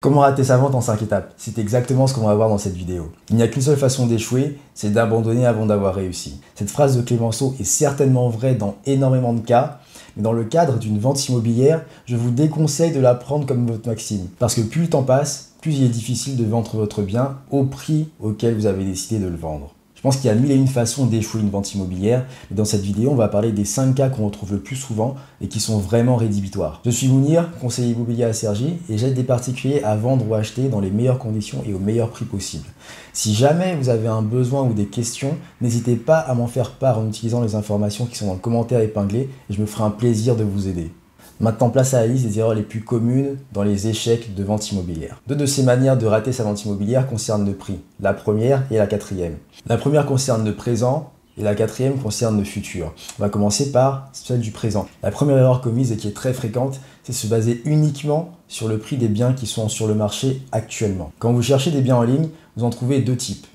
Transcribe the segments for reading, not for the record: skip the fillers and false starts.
Comment rater sa vente en 5 étapes? C'est exactement ce qu'on va voir dans cette vidéo. Il n'y a qu'une seule façon d'échouer, c'est d'abandonner avant d'avoir réussi. Cette phrase de Clémenceau est certainement vraie dans énormément de cas, mais dans le cadre d'une vente immobilière, je vous déconseille de la prendre comme votre maxime. Parce que plus le temps passe, plus il est difficile de vendre votre bien au prix auquel vous avez décidé de le vendre. Je pense qu'il y a 1001 façons d'échouer une vente immobilière, mais dans cette vidéo, on va parler des 5 cas qu'on retrouve le plus souvent et qui sont vraiment rédhibitoires. Je suis Mounir, conseiller immobilier à Cergy, et j'aide des particuliers à vendre ou acheter dans les meilleures conditions et au meilleur prix possible. Si jamais vous avez un besoin ou des questions, n'hésitez pas à m'en faire part en utilisant les informations qui sont dans le commentaire épinglé et je me ferai un plaisir de vous aider. Maintenant, place à la liste des erreurs les plus communes dans les échecs de vente immobilière. Deux de ces manières de rater sa vente immobilière concernent le prix, la première et la quatrième. La première concerne le présent et la quatrième concerne le futur. On va commencer par celle du présent. La première erreur commise et qui est très fréquente, c'est se baser uniquement sur le prix des biens qui sont sur le marché actuellement. Quand vous cherchez des biens en ligne, vous en trouvez deux types.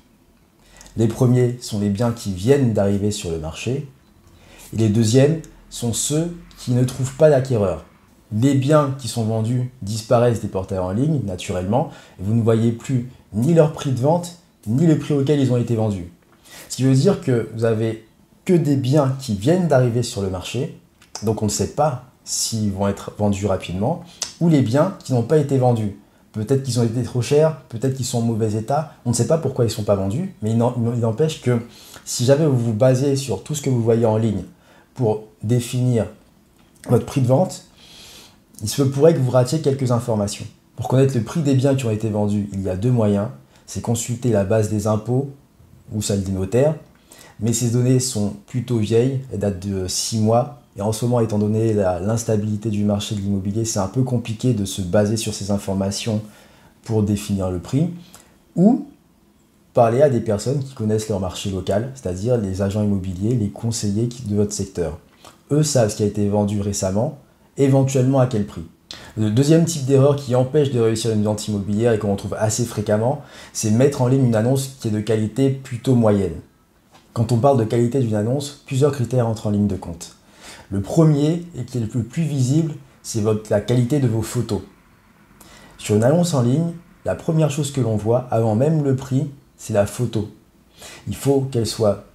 Les premiers sont les biens qui viennent d'arriver sur le marché et les deuxièmes sont ceux qui ne trouvent pas d'acquéreur. Les biens qui sont vendus disparaissent des portails en ligne, naturellement, et vous ne voyez plus ni leur prix de vente, ni le prix auquel ils ont été vendus. Ce qui veut dire que vous avez que des biens qui viennent d'arriver sur le marché, donc on ne sait pas s'ils vont être vendus rapidement, ou les biens qui n'ont pas été vendus. Peut-être qu'ils ont été trop chers, peut-être qu'ils sont en mauvais état, on ne sait pas pourquoi ils ne sont pas vendus, mais il n'empêche que si jamais vous vous basez sur tout ce que vous voyez en ligne pour définir votre prix de vente, il se pourrait que vous ratiez quelques informations. Pour connaître le prix des biens qui ont été vendus, il y a deux moyens. C'est consulter la base des impôts ou celle des notaires. Mais ces données sont plutôt vieilles, elles datent de 6 mois. Et en ce moment, étant donné l'instabilité du marché de l'immobilier, c'est un peu compliqué de se baser sur ces informations pour définir le prix. Ou parler à des personnes qui connaissent leur marché local, c'est-à-dire les agents immobiliers, les conseillers de votre secteur. Eux savent ce qui a été vendu récemment, éventuellement à quel prix. Le deuxième type d'erreur qui empêche de réussir une vente immobilière et qu'on retrouve assez fréquemment, c'est mettre en ligne une annonce qui est de qualité plutôt moyenne. Quand on parle de qualité d'une annonce, plusieurs critères entrent en ligne de compte. Le premier, et qui est le plus visible, c'est la qualité de vos photos. Sur une annonce en ligne, la première chose que l'on voit, avant même le prix, c'est la photo. Il faut qu'elle soit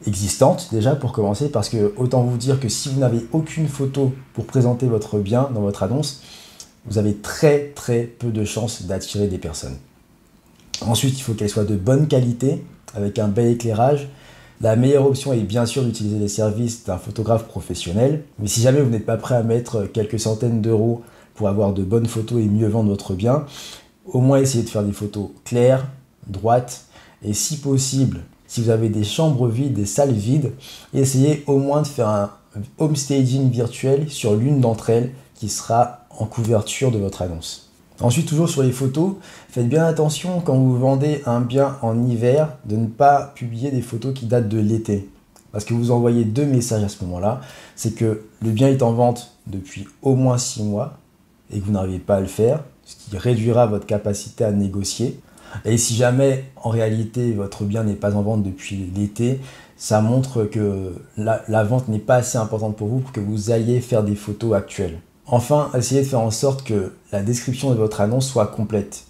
existante déjà pour commencer, parce que autant vous dire que si vous n'avez aucune photo pour présenter votre bien dans votre annonce, vous avez très peu de chances d'attirer des personnes. Ensuite, il faut qu'elle soit de bonne qualité, avec un bel éclairage. La meilleure option est bien sûr d'utiliser les services d'un photographe professionnel, mais si jamais vous n'êtes pas prêt à mettre quelques centaines d'euros pour avoir de bonnes photos et mieux vendre votre bien, au moins essayez de faire des photos claires, droites, et si possible, si vous avez des chambres vides, des salles vides, essayez au moins de faire un home staging virtuel sur l'une d'entre elles qui sera en couverture de votre annonce. Ensuite, toujours sur les photos, faites bien attention quand vous vendez un bien en hiver de ne pas publier des photos qui datent de l'été. Parce que vous envoyez deux messages à ce moment-là, c'est que le bien est en vente depuis au moins 6 mois et que vous n'arrivez pas à le faire, ce qui réduira votre capacité à négocier. Et si jamais, en réalité, votre bien n'est pas en vente depuis l'été, ça montre que la vente n'est pas assez importante pour vous pour que vous alliez faire des photos actuelles. Enfin, essayez de faire en sorte que la description de votre annonce soit complète.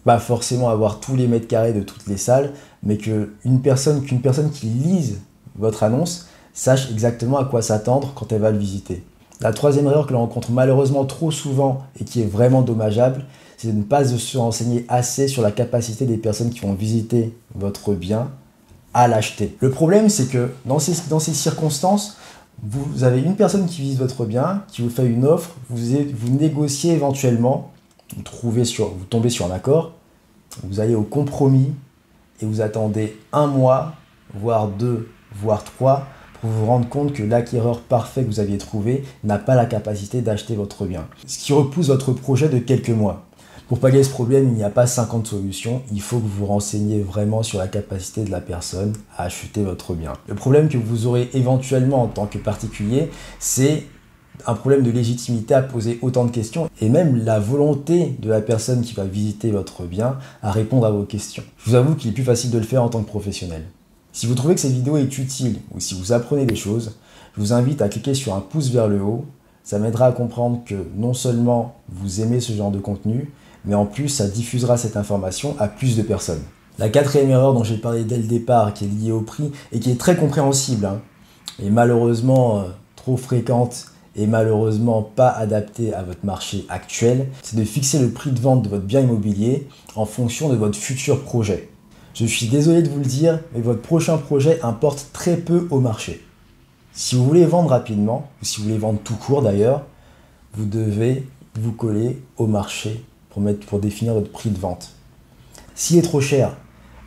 Pas forcément avoir tous les mètres carrés de toutes les salles, mais qu'une personne qui lise votre annonce sache exactement à quoi s'attendre quand elle va le visiter. La troisième erreur que l'on rencontre malheureusement trop souvent et qui est vraiment dommageable, c'est de ne pas se renseigner assez sur la capacité des personnes qui vont visiter votre bien à l'acheter. Le problème, c'est que dans ces circonstances, vous avez une personne qui visite votre bien, qui vous fait une offre, vous négociez éventuellement, vous tombez sur un accord, vous allez au compromis et vous attendez 1 mois, voire 2, voire 3, pour vous rendre compte que l'acquéreur parfait que vous aviez trouvé n'a pas la capacité d'acheter votre bien. Ce qui repousse votre projet de quelques mois. Pour pallier ce problème, il n'y a pas 50 solutions, il faut que vous vous renseigniez vraiment sur la capacité de la personne à acheter votre bien. Le problème que vous aurez éventuellement en tant que particulier, c'est un problème de légitimité à poser autant de questions et même la volonté de la personne qui va visiter votre bien à répondre à vos questions. Je vous avoue qu'il est plus facile de le faire en tant que professionnel. Si vous trouvez que cette vidéo est utile ou si vous apprenez des choses, je vous invite à cliquer sur un pouce vers le haut. Ça m'aidera à comprendre que non seulement vous aimez ce genre de contenu, mais en plus ça diffusera cette information à plus de personnes. La quatrième erreur dont j'ai parlé dès le départ, qui est liée au prix et qui est très compréhensible, et malheureusement trop fréquente et malheureusement pas adaptée à votre marché actuel, c'est de fixer le prix de vente de votre bien immobilier en fonction de votre futur projet. Je suis désolé de vous le dire, mais votre prochain projet importe très peu au marché. Si vous voulez vendre rapidement, ou si vous voulez vendre tout court d'ailleurs, vous devez vous coller au marché pour définir votre prix de vente. S'il est trop cher,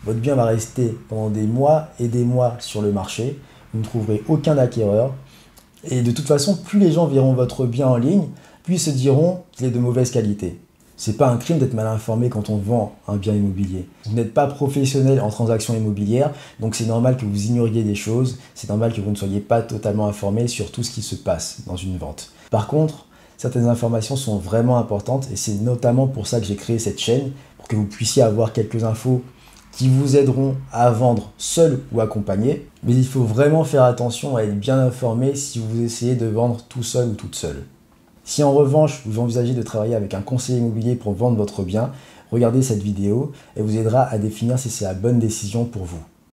votre bien va rester pendant des mois et des mois sur le marché, vous ne trouverez aucun acquéreur, et de toute façon, plus les gens verront votre bien en ligne, plus ils se diront qu'il est de mauvaise qualité. C'est pas un crime d'être mal informé quand on vend un bien immobilier. Vous n'êtes pas professionnel en transactions immobilières, donc c'est normal que vous ignoriez des choses, c'est normal que vous ne soyez pas totalement informé sur tout ce qui se passe dans une vente. Par contre, certaines informations sont vraiment importantes et c'est notamment pour ça que j'ai créé cette chaîne, pour que vous puissiez avoir quelques infos qui vous aideront à vendre seul ou accompagné. Mais il faut vraiment faire attention à être bien informé si vous essayez de vendre tout seul ou toute seule. Si en revanche, vous envisagez de travailler avec un conseiller immobilier pour vendre votre bien, regardez cette vidéo, elle vous aidera à définir si c'est la bonne décision pour vous.